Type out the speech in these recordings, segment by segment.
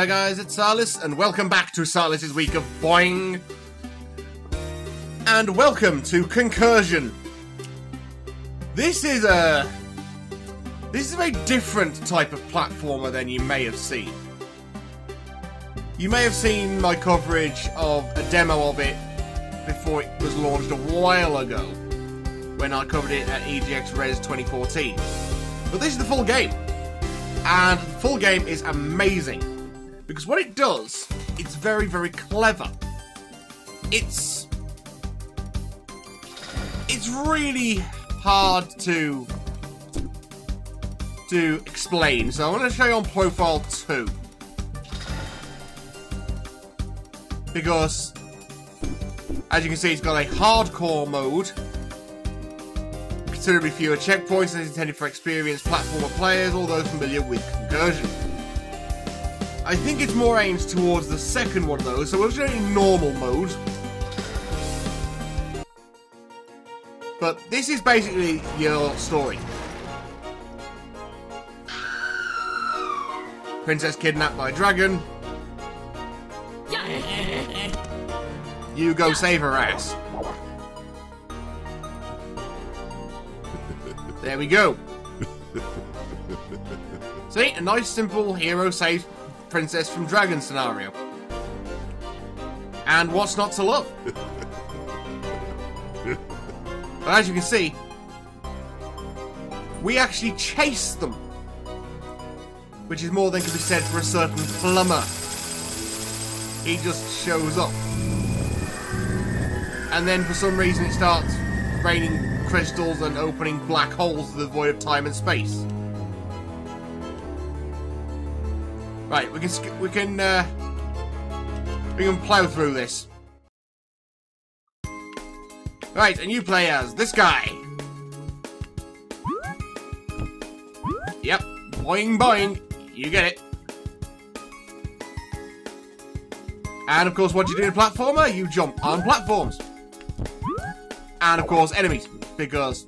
there guys, it's Salis, and welcome back to Salis' week of Boing. And welcome to Concursion. This is a very different type of platformer than you may have seen. You may have seen my coverage of a demo of it before it was launched a while ago, when I covered it at EGX Res 2014. But this is the full game. And the full game is amazing. Because what it does, it's very, very clever. It's really hard to explain. So I'm going to show you on Profile 2. Because, as you can see, it's got a hardcore mode. Considerably fewer checkpoints, and is intended for experienced platformer players or those familiar with Concursion. I think it's more aimed towards the second one though, so we'll show you normal mode. But this is basically your story. Princess kidnapped by a dragon. You go save her ass. There we go. See, a nice simple hero saves princess from dragon scenario. And what's not to love? But as you can see, we actually chase them. Which is more than can be said for a certain plumber. He just shows up. And then for some reason it starts raining crystals and opening black holes to the void of time and space. Right, we can plow through this. Right, and you play as this guy. Yep, boing boing, you get it. And of course, what you do in a platformer, you jump on platforms. And of course, enemies, because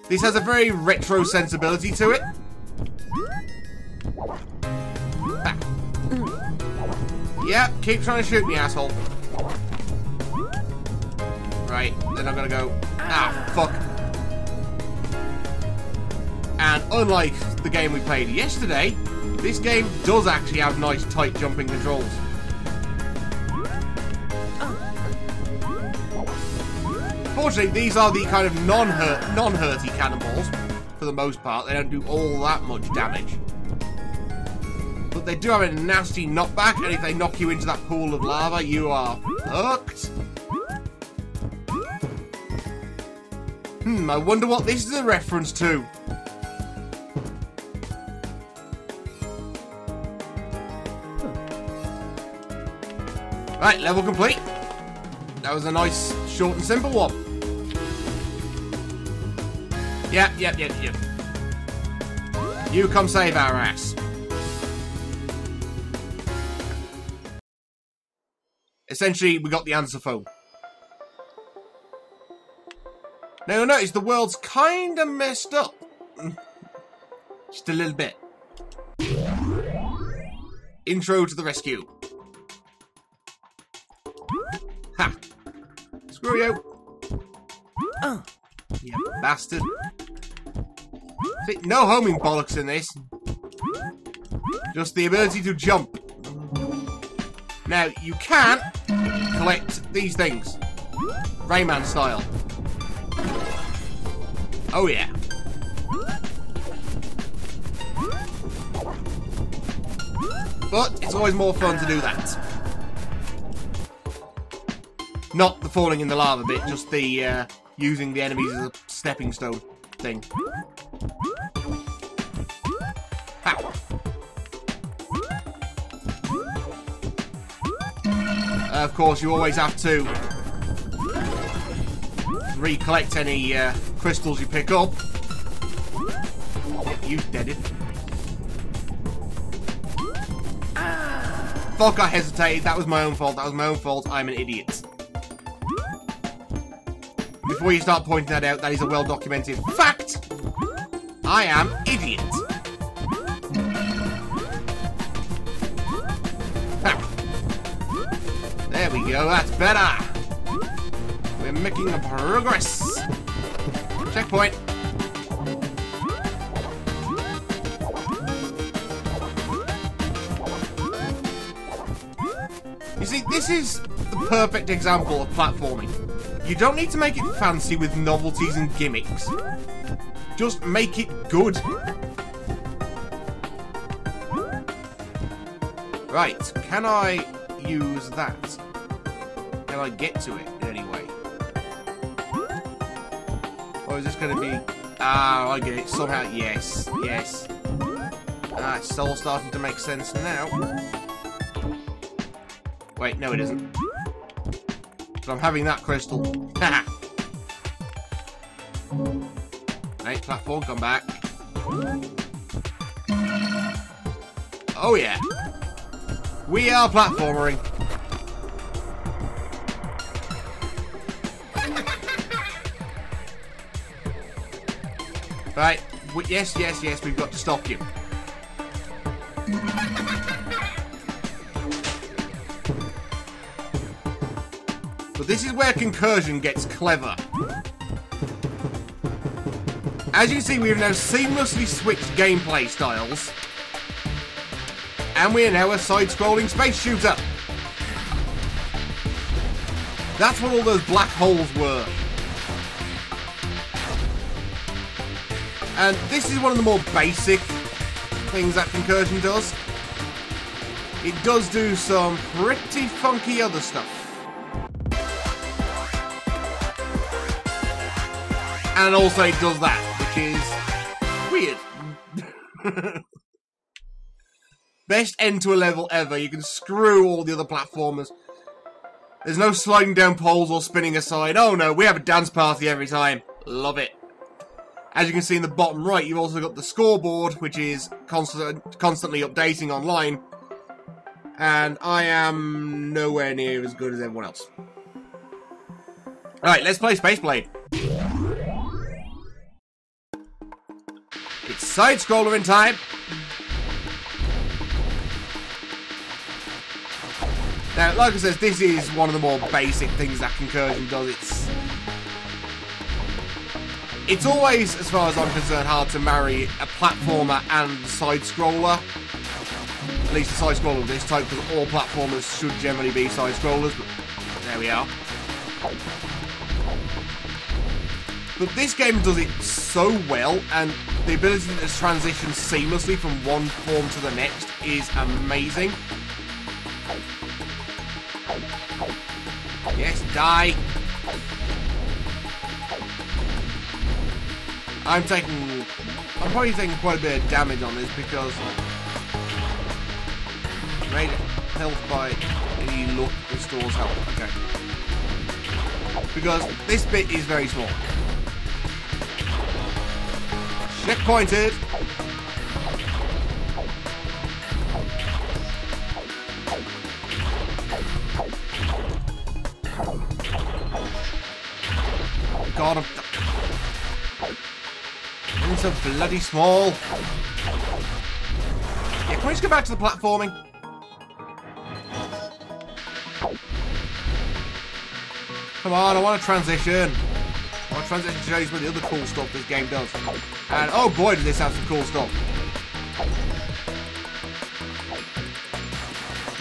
this has a very retro sensibility to it. Ah. Yeah, keep trying to shoot me, asshole. Right, then I'm gonna go, fuck. And unlike the game we played yesterday, this game does actually have nice tight jumping controls. Fortunately, these are the kind of non-hurty cannonballs, for the most part. They don't do all that much damage. But they do have a nasty knockback, and if they knock you into that pool of lava, you are fucked. I wonder what this is a reference to. Right, level complete. That was a nice, short and simple one. Yep. You come save our ass. Essentially, we got the answer phone. Now you'll notice the world's kinda messed up. Just a little bit. Intro to the rescue. Ha! Screw you! You bastard. See, no homing bollocks in this. Just the ability to jump. Now, you can collect these things. Rayman style. Oh yeah. But it's always more fun to do that. Not the falling in the lava bit, just the using the enemies as a stepping stone thing. Ha. Of course, you always have to recollect any crystals you pick up. You deaded. Fuck, I hesitated. That was my own fault. I'm an idiot. Before you start pointing that out, that is a well-documented fact. I am idiot. There we go, that's better. We're making progress. Checkpoint. You see, this is the perfect example of platforming. You don't need to make it fancy with novelties and gimmicks. Just make it good. Right, can I use that? Can I get to it in any way? Or is this going to be... Ah, I get it. Somehow, yes, yes. Ah, it's all starting to make sense now. Wait, no it isn't. So I'm having that crystal. Haha! Right, platform, come back. Oh yeah! We are platformering. Right, yes, yes, yes, we've got to stop you. But this is where Concursion gets clever. As you can see, we have now seamlessly switched gameplay styles. And we are now a side-scrolling space shooter. That's what all those black holes were. And this is one of the more basic things that Concursion does. It does do some pretty funky other stuff. And also it does that, which is weird. Best end to a level ever. You can screw all the other platformers. There's no sliding down poles or spinning aside. Oh no, we have a dance party every time. Love it. As you can see in the bottom right, you've also got the scoreboard, which is constantly updating online. And I am nowhere near as good as everyone else. Alright, let's play Space Blade. It's side-scroller in time. Now, like I said, this is one of the more basic things that Concursion does. It's always, as far as I'm concerned, hard to marry a platformer and a side-scroller. At least a side-scroller of this type, because all platformers should generally be side-scrollers, but there we are. But this game does it so well, and the ability to transition seamlessly from one form to the next is amazing. Yes, die. I'm probably taking quite a bit of damage on this because made health by any luck restores health. Okay. Because this bit is very small. Checkpointed. God, I'm so bloody small. Yeah, can we just go back to the platforming? Come on, I want to transition. I want to transition to show you some of the other cool stuff this game does. And oh boy, does this have some cool stuff.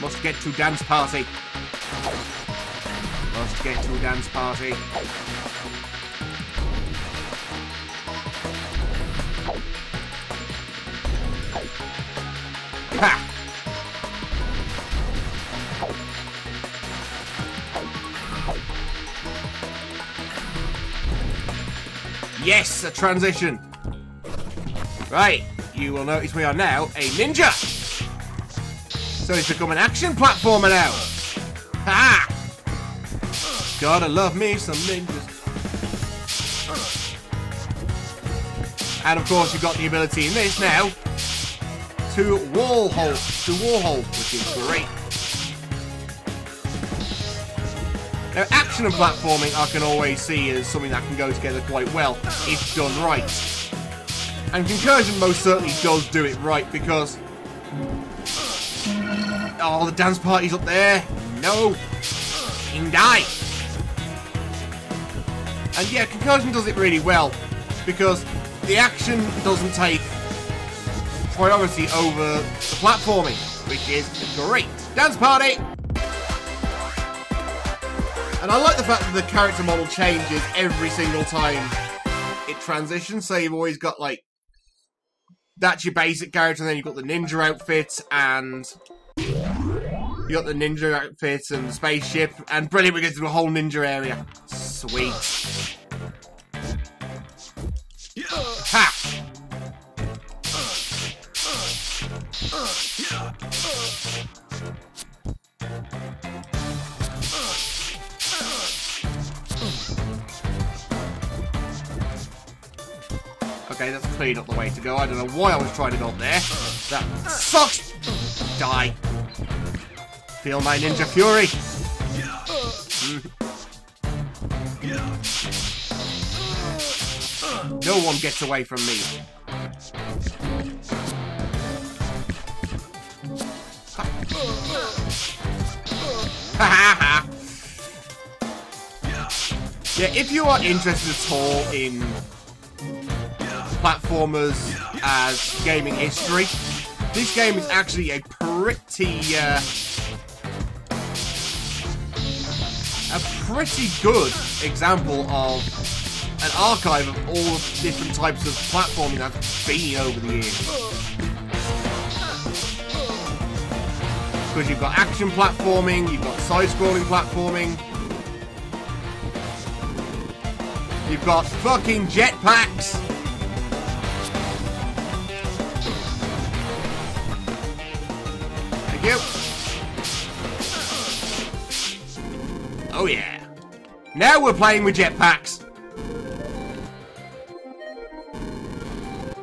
Must get to dance party. Must get to dance party. Ha! Yes, a transition. Right, you will notice we are now a ninja. So it's become an action platformer now. Ha! Gotta love me some ninjas. And of course you've got the ability in this now to wall hold, which is great. Now, action and platforming I can always see as something that can go together quite well if done right. And Concursion most certainly does do it right because... Oh, the dance party's up there. No. fucking die. And yeah, Concursion does it really well, because the action doesn't take priority over the platforming, which is great. Dance party! And I like the fact that the character model changes every single time it transitions, so you've always got, like, that's your basic character, and then you've got the ninja outfit, and you got the ninja outfit and the spaceship, and brilliant, we get to a whole ninja area. Sweet. Ha! Okay, that's clearly not the way to go. I don't know why I was trying to go up there. That sucks! Die. Feel my ninja fury. No one gets away from me. Ha ha ha! Yeah, if you are interested at all in platformers as gaming history, this game is actually a pretty good example of an archive of all the different types of platforming that's been over the years. Because you've got action platforming, you've got side-scrolling platforming, you've got fucking jetpacks. Thank you. Oh yeah. Now we're playing with jetpacks.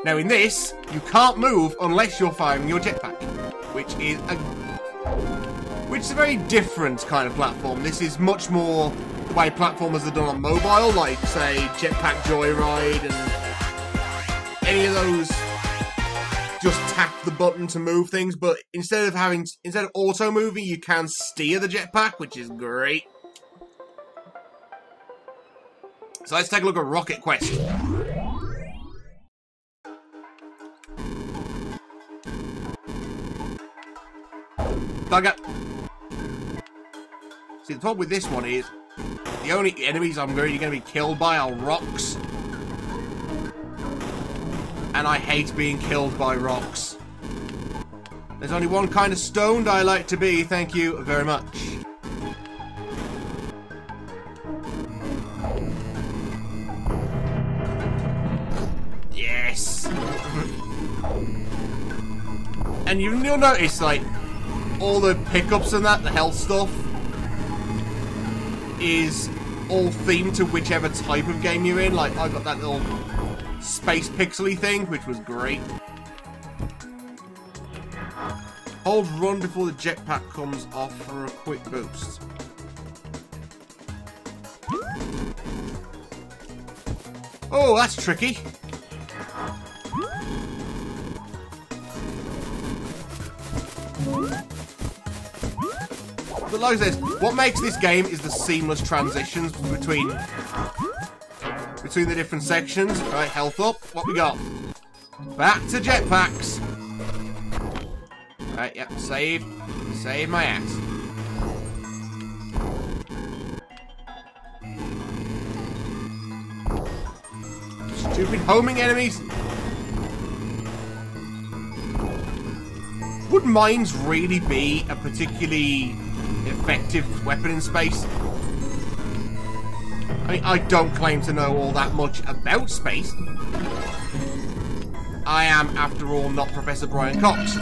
Now in this, you can't move unless you're firing your jetpack, which is a very different kind of platform. This is much more the way platformers are done on mobile, like say Jetpack Joyride and any of those. Just tap the button to move things, but instead of auto moving, you can steer the jetpack, which is great. So let's take a look at Rocket Quest. Bugger. See, the problem with this one is the only enemies I'm really going to be killed by are rocks. And I hate being killed by rocks. There's only one kind of stoned I like to be, thank you very much. Yes! And you'll notice, like, all the pickups and that, the health stuff, is all themed to whichever type of game you're in. Like, I got that little space pixely thing, which was great. Hold run before the jetpack comes off for a quick boost. Oh, that's tricky. But like I said, what makes this game is the seamless transitions between the different sections. Right, health up. What we got? Back to jetpacks. Right, yep, save my ass. Stupid homing enemies. Would mines really be a particularly effective weapon in space? I mean, I don't claim to know all that much about space. I am, after all, not Professor Brian Cox.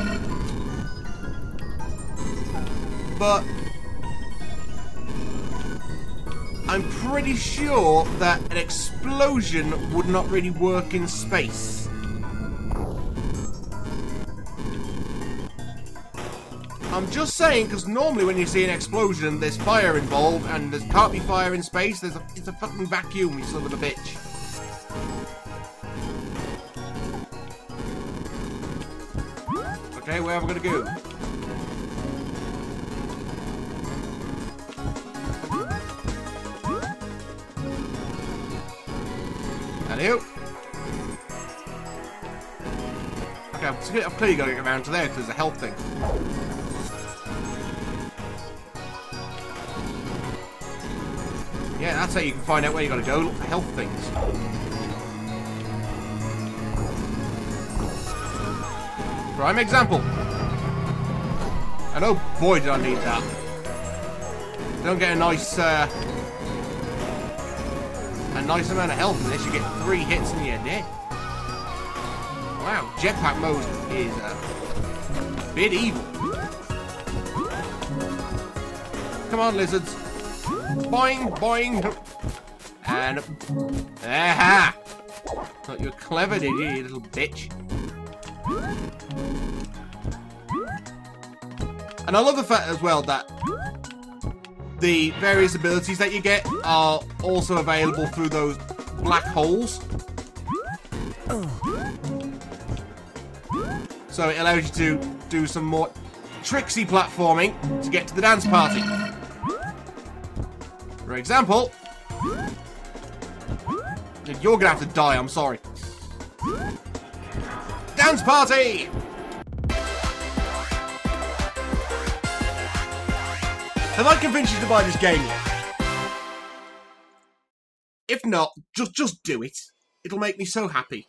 But I'm pretty sure that an explosion would not really work in space. I'm just saying, because normally when you see an explosion, there's fire involved, and there can't be fire in space. It's a fucking vacuum, you son of a bitch. Okay, where am I gonna go? Hello. Okay, I've clearly got to get around to there because there's a health thing. Yeah, that's how you can find out where you got to go. Look for health things. Prime example. And oh boy, did I need that. Don't get a nice amount of health in this. You get 3 hits and you're dead. Wow, jetpack mode is a bit evil. Come on, lizards. Boing, boing. And... aha! Thought you were clever, did you little bitch? And I love the fact as well that the various abilities that you get are also available through those black holes. So it allows you to do some more tricksy platforming to get to the dance party. For example, you're gonna have to die, I'm sorry. Dance party! Have I convinced you to buy this game yet? If not, just do it. It'll make me so happy.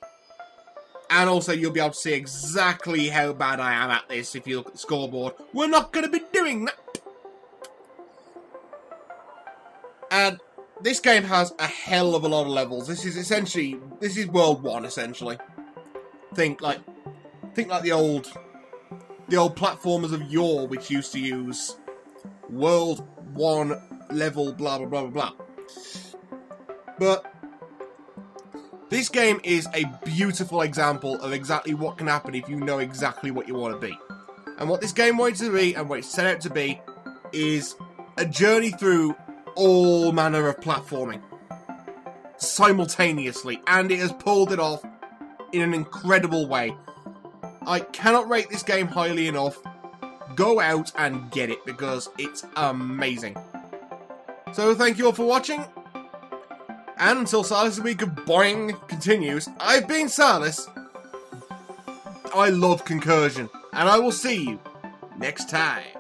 And also, you'll be able to see exactly how bad I am at this if you look at the scoreboard. We're not going to be doing that. And this game has a hell of a lot of levels. This is World 1, essentially. Think like the old platformers of yore, which used to use World 1 level blah blah blah blah blah. But this game is a beautiful example of exactly what can happen if you know exactly what you want to be. And what this game wanted to be, and what it's set out to be, is a journey through all manner of platforming simultaneously, and it has pulled it off in an incredible way. I cannot rate this game highly enough. Go out and get it, because it's amazing. So thank you all for watching, and until Salis' week of Boing continues, I've been Salis. I love Concursion, and I will see you next time.